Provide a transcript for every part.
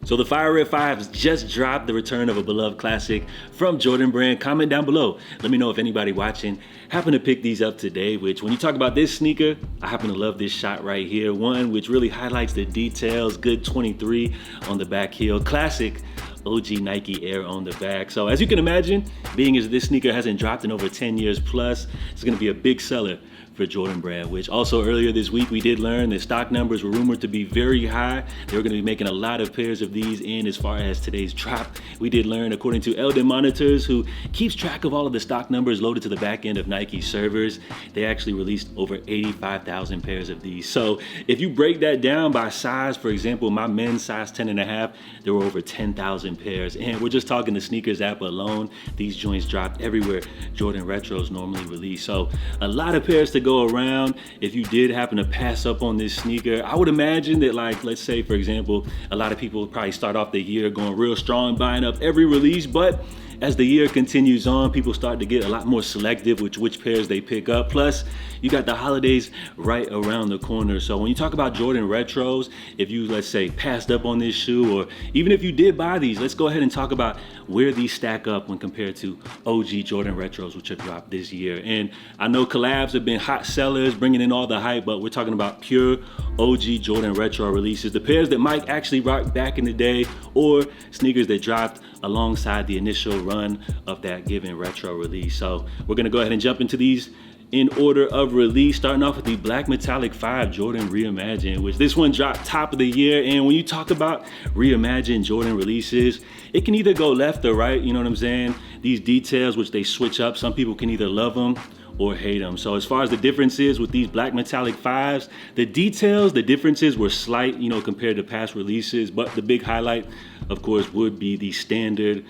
So the Fire Red 5s just dropped the return of a beloved classic from Jordan Brand. Comment down below. Let me know if anybody watching happened to pick these up today, which when you talk about this sneaker, I happen to love this shot right here. One which really highlights the details. Good 23 on the back heel. Classic OG Nike Air on the back. So as you can imagine, being as this sneaker hasn't dropped in over 10 years plus, it's gonna be a big seller for Jordan Brand, which also earlier this week we did learn that stock numbers were rumored to be very high. They were going to be making a lot of pairs of these in as far as today's drop. We did learn, according to Eldon Monitors, who keeps track of all of the stock numbers loaded to the back end of Nike servers, they actually released over 85,000 pairs of these. So if you break that down by size, for example, my men's size 10.5, there were over 10,000 pairs. And we're just talking the sneakers app alone. These joints dropped everywhere Jordan Retros normally release. So a lot of pairs to go around. If you did happen to pass up on this sneaker, I would imagine that, like, let's say for example, a lot of people probably start off the year going real strong, buying up every release, but as the year continues on, people start to get a lot more selective with which pairs they pick up. Plus, you got the holidays right around the corner. So when you talk about Jordan Retros, if you, let's say, passed up on this shoe, or even if you did buy these, let's go ahead and talk about where these stack up when compared to OG Jordan Retros, which have dropped this year. And I know collabs have been hot sellers, bringing in all the hype, but we're talking about pure OG Jordan Retro releases, the pairs that Mike actually rocked back in the day, or sneakers that dropped alongside the initial run of that given retro release. So we're gonna go ahead and jump into these in order of release, starting off with the Black Metallic 5 Jordan Reimagined, which this one dropped top of the year. And when you talk about reimagined Jordan releases, it can either go left or right, you know what I'm saying? These details, which they switch up, some people can either love them or hate them. So as far as the differences with these Black Metallic 5s, the details, the differences were slight, you know, compared to past releases, but the big highlight, of course, would be the standard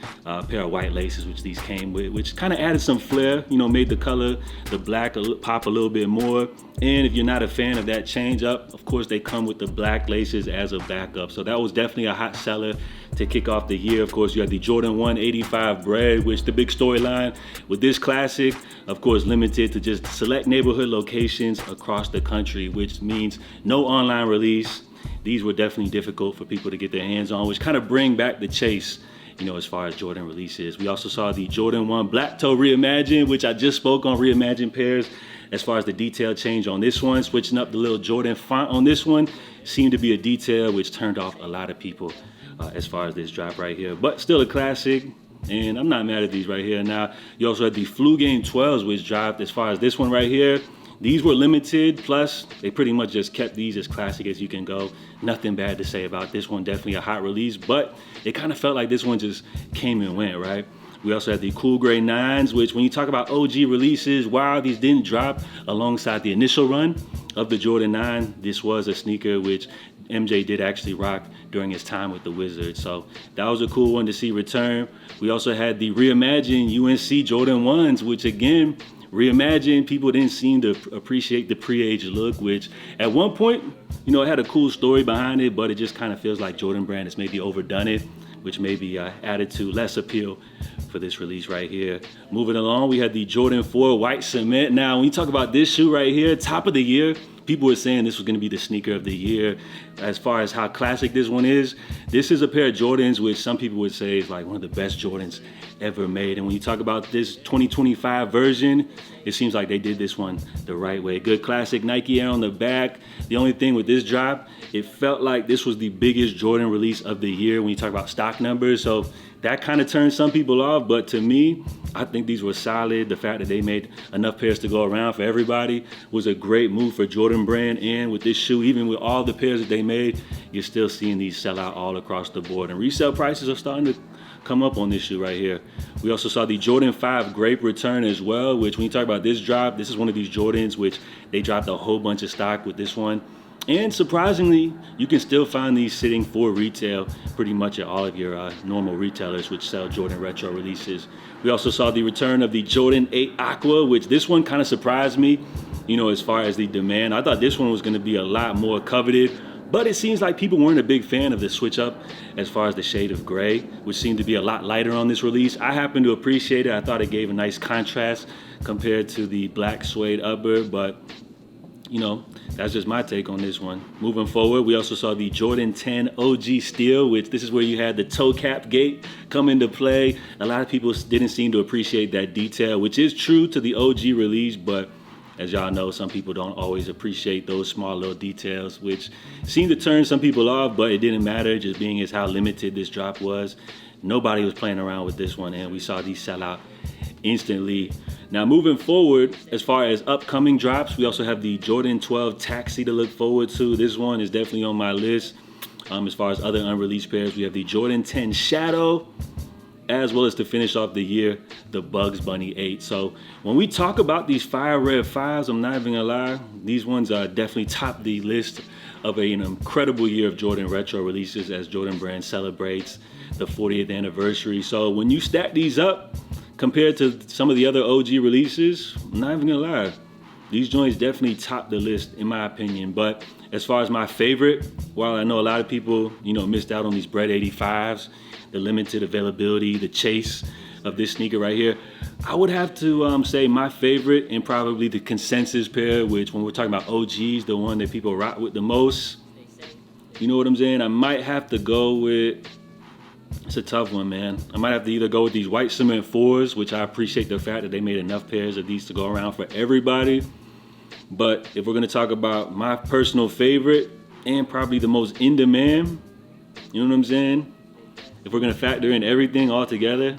pair of white laces which these came with, which kind of added some flair, you know, made the color, the black pop a little bit more. And if you're not a fan of that change up, of course, they come with the black laces as a backup. So that was definitely a hot seller to kick off the year. Of course, you had the Jordan 185 Bread, which the big storyline with this classic, of course, limited to just select neighborhood locations across the country, which means no online release. These were definitely difficult for people to get their hands on, which kind of bring back the chase, you know, as far as Jordan releases. We also saw the Jordan 1 Black Toe Reimagined, which I just spoke on reimagined pairs. As far as the detail change on this one, switching up the little Jordan font on this one seemed to be a detail which turned off a lot of people as far as this drop right here, but still a classic. And I'm not mad at these right here. Now, you also had the Flu Game 12s, which dropped. As far as this one right here, these were limited, plus they pretty much just kept these as classic as you can go. Nothing bad to say about this one, definitely a hot release, but it kind of felt like this one just came and went, right? We also had the Cool Gray 9s, which when you talk about OG releases, while these didn't drop alongside the initial run of the Jordan 9, this was a sneaker which MJ did actually rock during his time with the Wizards. So that was a cool one to see return. We also had the reimagined UNC Jordan 1s, which again, reimagined, people didn't seem to appreciate the pre-age look, which at one point, you know, it had a cool story behind it, but it just kind of feels like Jordan Brand has maybe overdone it, which maybe added to less appeal for this release right here. Moving along, we had the Jordan 4 White Cement. Now, when you talk about this shoe right here, top of the year, people were saying this was going to be the sneaker of the year. As far as how classic this one is, this is a pair of Jordans which some people would say is like one of the best Jordans ever made. And when you talk about this 2025 version, it seems like they did this one the right way. Good classic Nike Air on the back. The only thing with this drop, it felt like this was the biggest Jordan release of the year when you talk about stock numbers. So that kind of turned some people off, but to me, I think these were solid. The fact that they made enough pairs to go around for everybody was a great move for Jordan Brand. And with this shoe, even with all the pairs that they made, you're still seeing these sell out all across the board. And resale prices are starting to come up on this shoe right here. We also saw the Jordan 5 Grape return as well, which when you talk about this drop, this is one of these Jordans which they dropped a whole bunch of stock with this one. And surprisingly, you can still find these sitting for retail pretty much at all of your normal retailers which sell Jordan retro releases. We also saw the return of the Jordan 8 Aqua, which this one kind of surprised me, you know, as far as the demand. I thought this one was going to be a lot more coveted, but it seems like people weren't a big fan of the switch up as far as the shade of gray, which seemed to be a lot lighter on this release. I happen to appreciate it. I thought it gave a nice contrast compared to the black suede upper, but you know, that's just my take on this one. Moving forward, we also saw the Jordan 10 OG Steel, which this is where you had the toe cap gate come into play. A lot of people didn't seem to appreciate that detail, which is true to the OG release, but as y'all know, some people don't always appreciate those small little details, which seemed to turn some people off, but it didn't matter, just being as how limited this drop was. Nobody was playing around with this one, and we saw these sell out instantly. Now moving forward, as far as upcoming drops, we also have the Jordan 12 Taxi to look forward to. This one is definitely on my list. As far as other unreleased pairs, we have the Jordan 10 Shadow, as well as to finish off the year, the Bugs Bunny 8. So when we talk about these fire red 5s, I'm not even gonna lie, these ones are definitely top the list of an incredible year of Jordan retro releases as Jordan Brand celebrates the 40th anniversary. So when you stack these up compared to some of the other OG releases, I'm not even gonna lie, these joints definitely top the list in my opinion. But as far as my favorite, while I know a lot of people, missed out on these Bread 85s, the limited availability, the chase of this sneaker right here, I would have to say my favorite and probably the consensus pair, which when we're talking about OGs, the one that people rock with the most, you know what I'm saying? I might have to go with, it's a tough one, man. I might have to either go with these white cement 4s, which I appreciate the fact that they made enough pairs of these to go around for everybody. But if we're gonna talk about my personal favorite and probably the most in demand, you know what I'm saying? If we're gonna factor in everything all together,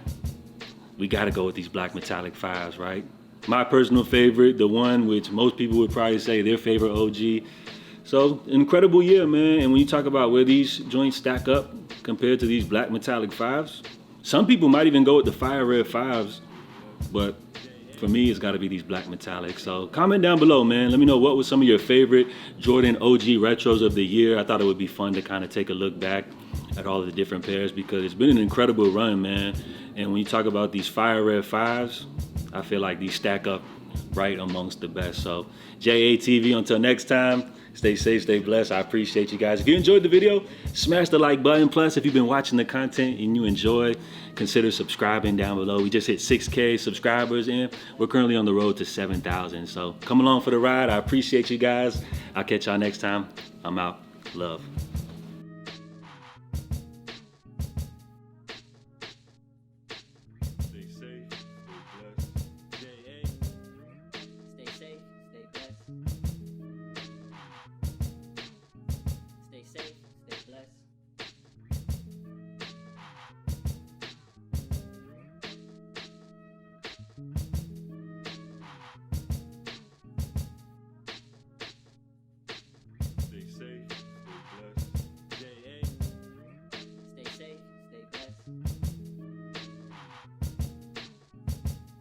we gotta go with these black metallic 5s, right? My personal favorite, the one which most people would probably say their favorite OG. So, incredible year, man. And when you talk about where these joints stack up compared to these black metallic 5s, some people might even go with the fire red 5s, but for me, it's gotta be these black metallics. So comment down below, man. Let me know what was some of your favorite Jordan OG retros of the year. I thought it would be fun to kind of take a look back at all of the different pairs because it's been an incredible run, man. And when you talk about these fire red 5s, I feel like these stack up right amongst the best. So JATV, until next time, stay safe, stay blessed. I appreciate you guys. If you enjoyed the video, smash the like button. Plus, if you've been watching the content and you enjoy, consider subscribing down below. We just hit 6K subscribers and we're currently on the road to 7,000. So come along for the ride. I appreciate you guys. I'll catch y'all next time. I'm out. Love.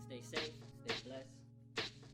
Stay safe.